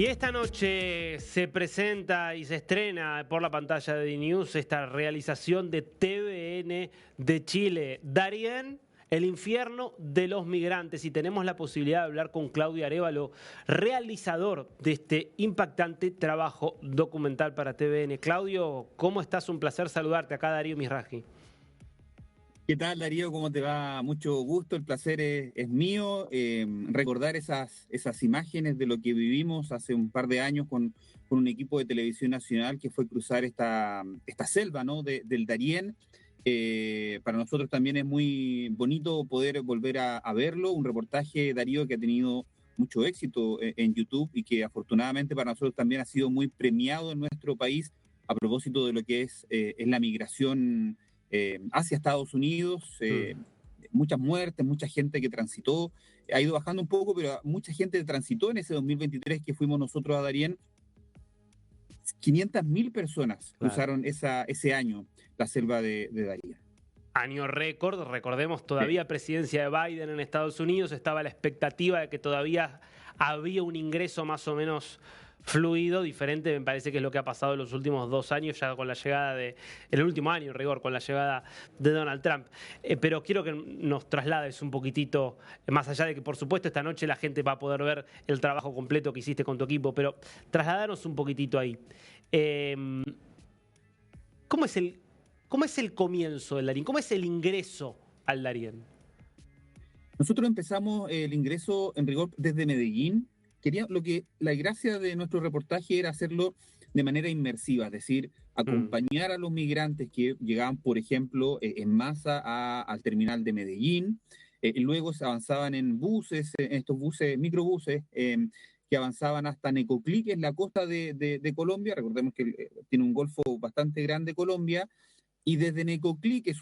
Y esta noche se presenta y se estrena por la pantalla de DNews esta realización de TVN de Chile, Darién, el infierno de los migrantes. Y tenemos la posibilidad de hablar con Claudio Arévalo, realizador de este impactante trabajo documental para TVN. Claudio, ¿cómo estás? Un placer saludarte. Acá Darío Misraji. ¿Qué tal, Darío? ¿Cómo te va? Mucho gusto, el placer es mío. Recordar esas imágenes de lo que vivimos hace un par de años con un equipo de televisión nacional que fue cruzar esta selva, ¿no? Del Darién. Para nosotros también es muy bonito poder volver a verlo, un reportaje, Darío, que ha tenido mucho éxito en YouTube y que afortunadamente para nosotros también ha sido muy premiado en nuestro país a propósito de lo que es la migración hacia Estados Unidos, muchas muertes, mucha gente que transitó, ha ido bajando un poco, pero mucha gente transitó en ese 2023 que fuimos nosotros a Darién. 500.000 personas cruzaron ese año la selva de Darién. Año récord, recordemos, todavía presidencia de Biden en Estados Unidos, estaba la expectativa de que todavía había un ingreso más o menos fluido, diferente me parece que es lo que ha pasado en los últimos 2 años, ya con la llegada el último año en rigor, con la llegada de Donald Trump. Pero quiero que nos traslades un poquitito, más allá de que por supuesto esta noche la gente va a poder ver el trabajo completo que hiciste con tu equipo, pero trasladarnos un poquitito ahí. ¿Cómo es el comienzo del Darién? ¿Cómo es el ingreso al Darién? Nosotros empezamos el ingreso en rigor desde Medellín. La gracia de nuestro reportaje era hacerlo de manera inmersiva, es decir, acompañar a los migrantes que llegaban, por ejemplo, en masa al terminal de Medellín, y luego se avanzaban en buses, en estos buses, microbuses, que avanzaban hasta Necoclí, que es la costa de Colombia. Recordemos que tiene un golfo bastante grande Colombia. Y desde Necoclí, que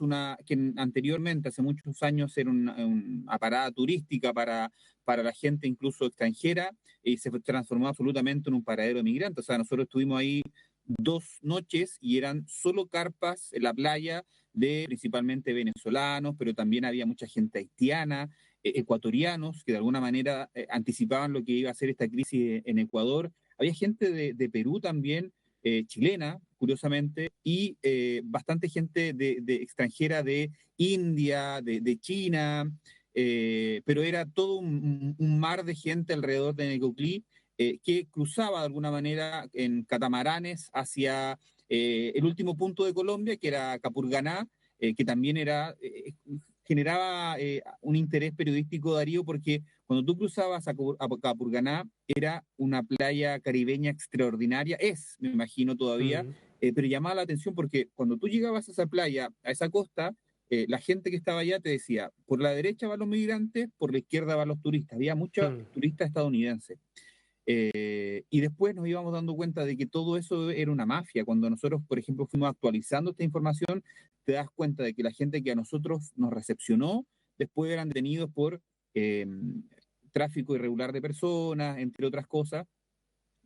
anteriormente, hace muchos años, era una parada turística para la gente incluso extranjera, y se transformó absolutamente en un paradero de migrantes. O sea, nosotros estuvimos ahí 2 noches y eran solo carpas en la playa de principalmente venezolanos, pero también había mucha gente haitiana, ecuatorianos, que de alguna manera anticipaban lo que iba a ser esta crisis en Ecuador. Había gente de Perú también, chilena, curiosamente, y bastante gente de extranjera de India, de China, pero era todo un mar de gente alrededor de Necoclí que cruzaba de alguna manera en catamaranes hacia el último punto de Colombia, que era Capurganá, que también generaba un interés periodístico, Darío, porque cuando tú cruzabas a Capurganá era una playa caribeña extraordinaria, me imagino todavía, pero llamaba la atención porque cuando tú llegabas a esa playa, a esa costa, la gente que estaba allá te decía, por la derecha van los migrantes, por la izquierda van los turistas. Había muchos turistas estadounidenses. Y después nos íbamos dando cuenta de que todo eso era una mafia. Cuando nosotros, por ejemplo, fuimos actualizando esta información, te das cuenta de que la gente que a nosotros nos recepcionó, después eran detenidos por tráfico irregular de personas, entre otras cosas.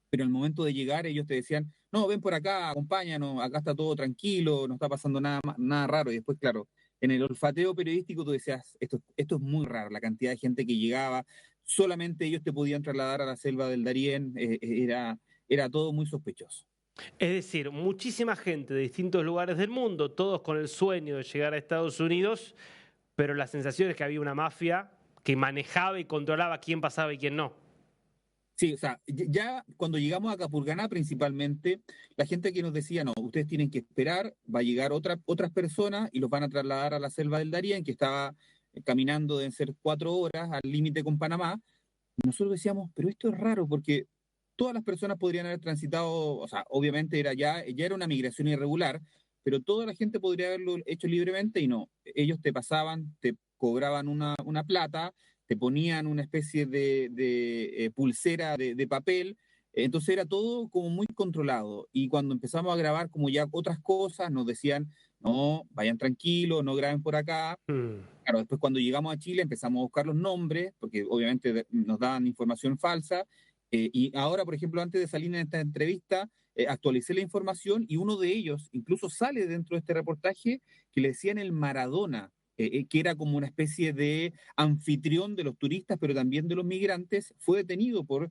Pero al momento de llegar ellos te decían, no, ven por acá, acompáñanos, acá está todo tranquilo, no está pasando nada raro. Y después, claro, en el olfateo periodístico tú decías, esto es muy raro, la cantidad de gente que llegaba, solamente ellos te podían trasladar a la selva del Darién, era todo muy sospechoso. Es decir, muchísima gente de distintos lugares del mundo, todos con el sueño de llegar a Estados Unidos, pero la sensación es que había una mafia que manejaba y controlaba quién pasaba y quién no. Sí, o sea, ya cuando llegamos a Capurganá principalmente, la gente que nos decía, no, ustedes tienen que esperar, va a llegar otras personas y los van a trasladar a la selva del Darién, que estaba caminando, deben ser 4 horas al límite con Panamá. Y nosotros decíamos, pero esto es raro porque todas las personas podrían haber transitado, o sea, obviamente ya era una migración irregular, pero toda la gente podría haberlo hecho libremente y no. Ellos te pasaban, te cobraban una plata, te ponían una especie de pulsera de papel, entonces era todo como muy controlado. Y cuando empezamos a grabar como ya otras cosas, nos decían, no, vayan tranquilos, no graben por acá. Claro, después cuando llegamos a Chile empezamos a buscar los nombres, porque obviamente nos daban información falsa, y ahora, por ejemplo, antes de salir en esta entrevista, actualicé la información y uno de ellos incluso sale dentro de este reportaje que le decían el Maradona que era como una especie de anfitrión de los turistas, pero también de los migrantes, fue detenido por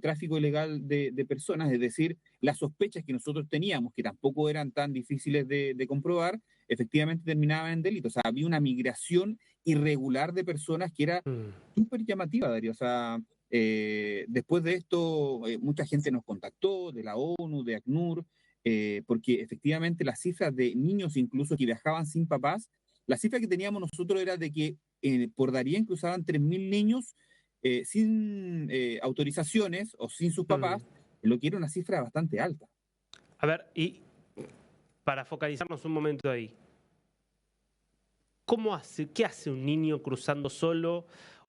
tráfico ilegal de personas, es decir, las sospechas que nosotros teníamos, que tampoco eran tan difíciles de comprobar, efectivamente terminaban en delito. O sea, había una migración irregular de personas que era súper llamativa, Darío. O sea, después de esto, mucha gente nos contactó, de la ONU, de ACNUR, porque efectivamente las cifras de niños incluso que viajaban sin papás, la cifra que teníamos nosotros era de que por Darién cruzaban 3.000 niños sin autorizaciones o sin sus papás, lo que era una cifra bastante alta. A ver, y para focalizarnos un momento ahí, ¿qué hace un niño cruzando solo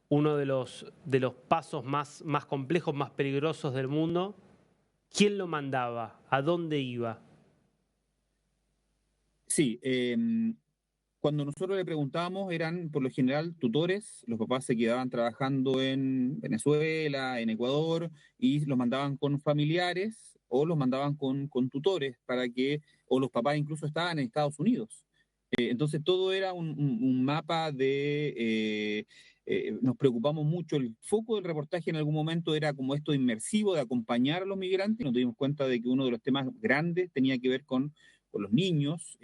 uno de los pasos más complejos, más peligrosos del mundo? ¿Quién lo mandaba? ¿A dónde iba? Sí, cuando nosotros le preguntábamos eran por lo general tutores, los papás se quedaban trabajando en Venezuela, en Ecuador, y los mandaban con familiares o los mandaban con tutores para que, o los papás incluso estaban en Estados Unidos. Entonces todo era un mapa nos preocupamos mucho, el foco del reportaje en algún momento era como esto inmersivo de acompañar a los migrantes, y nos dimos cuenta de que uno de los temas grandes tenía que ver con los niños.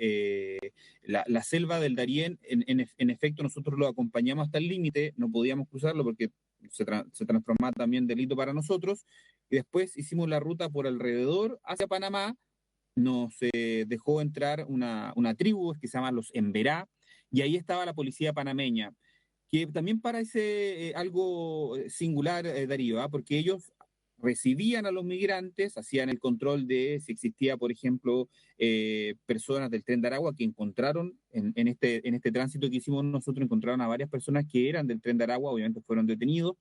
La selva del Darién, en efecto, nosotros lo acompañamos hasta el límite, no podíamos cruzarlo porque se transformaba también en delito para nosotros, y después hicimos la ruta por alrededor hacia Panamá, nos dejó entrar una tribu que se llama los Emberá, y ahí estaba la policía panameña, que también parece algo singular, Darío, ¿ah? Porque ellos recibían a los migrantes, hacían el control de si existía, por ejemplo, personas del Tren de Aragua que encontraron en este tránsito que hicimos nosotros, encontraron a varias personas que eran del Tren de Aragua, obviamente fueron detenidos,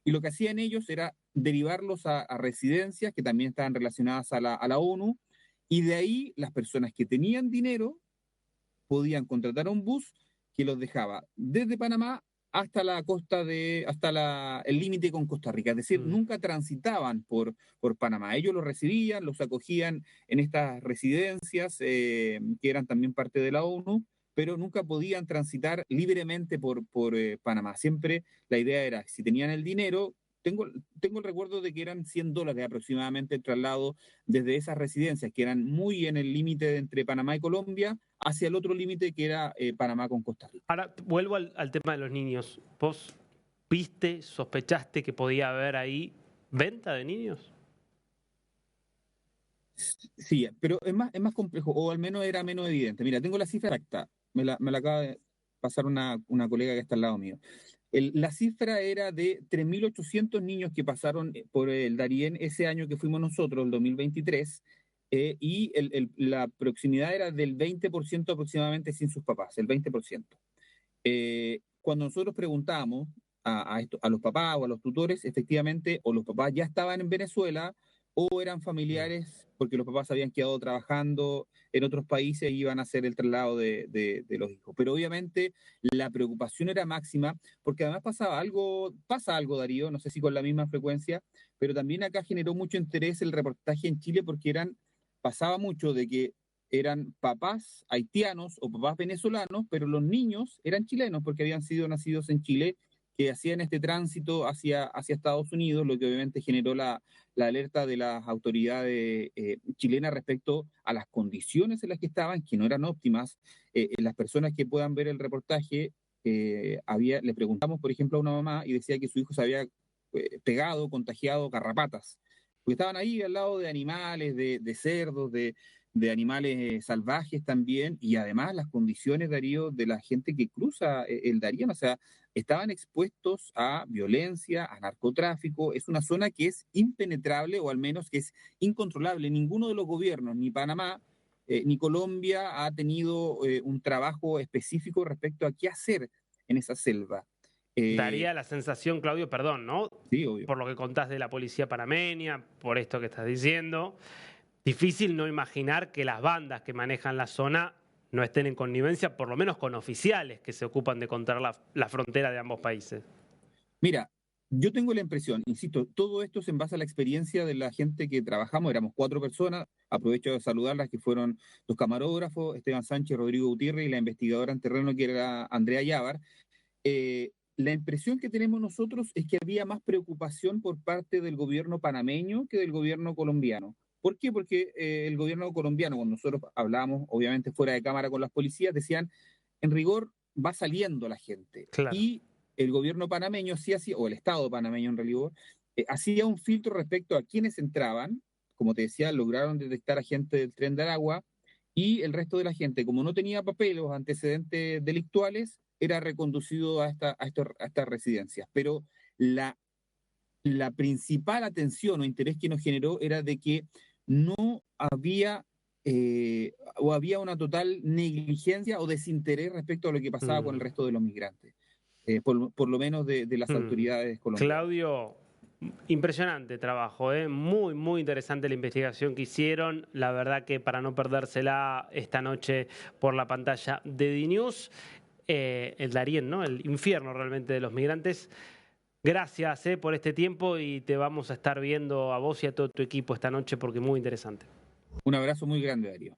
y lo que hacían ellos era derivarlos a residencias que también estaban relacionadas a la ONU, y de ahí las personas que tenían dinero podían contratar un bus que los dejaba desde Panamá hasta la costa el límite con Costa Rica, es decir, nunca transitaban por Panamá. Ellos los recibían, los acogían en estas residencias que eran también parte de la ONU, pero nunca podían transitar libremente por Panamá. Siempre la idea era, si tenían el dinero, tengo el recuerdo de que eran $100 aproximadamente el traslado desde esas residencias, que eran muy en el límite entre Panamá y Colombia, hacia el otro límite que era Panamá con Costa Rica. Ahora, vuelvo al tema de los niños. ¿Vos viste, sospechaste que podía haber ahí venta de niños? Sí, pero es más complejo, o al menos era menos evidente. Mira, tengo la cifra exacta, me la acaba de pasar una colega que está al lado mío. La cifra era de 3.800 niños que pasaron por el Darién ese año que fuimos nosotros, el 2023, y la proximidad era del 20% aproximadamente sin sus papás, el 20%. Cuando nosotros preguntamos a los papás o a los tutores, efectivamente, o los papás ya estaban en Venezuela o eran familiares porque los papás habían quedado trabajando en otros países y iban a hacer el traslado de los hijos. Pero obviamente la preocupación era máxima porque además pasa algo, Darío, no sé si con la misma frecuencia, pero también acá generó mucho interés el reportaje en Chile porque pasaba mucho de que eran papás haitianos o papás venezolanos, pero los niños eran chilenos porque habían sido nacidos en Chile, que hacían este tránsito hacia Estados Unidos, lo que obviamente generó la alerta de las autoridades chilenas respecto a las condiciones en las que estaban, que no eran óptimas. Las personas que puedan ver el reportaje, le preguntamos, por ejemplo, a una mamá y decía que su hijo se había pegado, contagiado garrapatas, porque estaban ahí al lado de animales, de cerdos, de animales salvajes también, y además las condiciones, Darío, de la gente que cruza el Darién, o sea, estaban expuestos a violencia, a narcotráfico. Es una zona que es impenetrable, o al menos que es incontrolable. Ninguno de los gobiernos, ni Panamá, ni Colombia, ha tenido un trabajo específico respecto a qué hacer en esa selva. Daría la sensación, Claudio, perdón, ¿no? Sí, obvio. Por lo que contás de la policía panameña, por esto que estás diciendo, difícil no imaginar que las bandas que manejan la zona no estén en connivencia, por lo menos con oficiales que se ocupan de controlar la frontera de ambos países. Mira, Yo tengo la impresión, insisto, todo esto es en base a la experiencia de la gente que trabajamos, éramos 4 personas, aprovecho de saludarlas, que fueron los camarógrafos, Esteban Sánchez, Rodrigo Gutiérrez y la investigadora en terreno que era Andrea Yávar. La impresión que tenemos nosotros es que había más preocupación por parte del gobierno panameño que del gobierno colombiano. ¿Por qué? Porque el gobierno colombiano, cuando nosotros hablábamos, obviamente fuera de cámara con las policías, decían, en rigor va saliendo la gente. Claro. Y el gobierno panameño sí hacía, o el Estado panameño en realidad, hacía un filtro respecto a quienes entraban. Como te decía, lograron detectar a gente del Tren de Aragua, y el resto de la gente, como no tenía papeles o antecedentes delictuales, era reconducido a estas residencias. Pero la principal atención o interés que nos generó era de que no había o había una total negligencia o desinterés respecto a lo que pasaba con el resto de los migrantes, por lo menos de las autoridades colombianas. Claudio, impresionante trabajo, ¿eh? Muy, muy interesante la investigación que hicieron. La verdad que para no perdérsela esta noche por la pantalla de DNews, el Darién, ¿no? El infierno realmente de los migrantes. Gracias por este tiempo y te vamos a estar viendo a vos y a todo tu equipo esta noche porque es muy interesante. Un abrazo muy grande, Darío.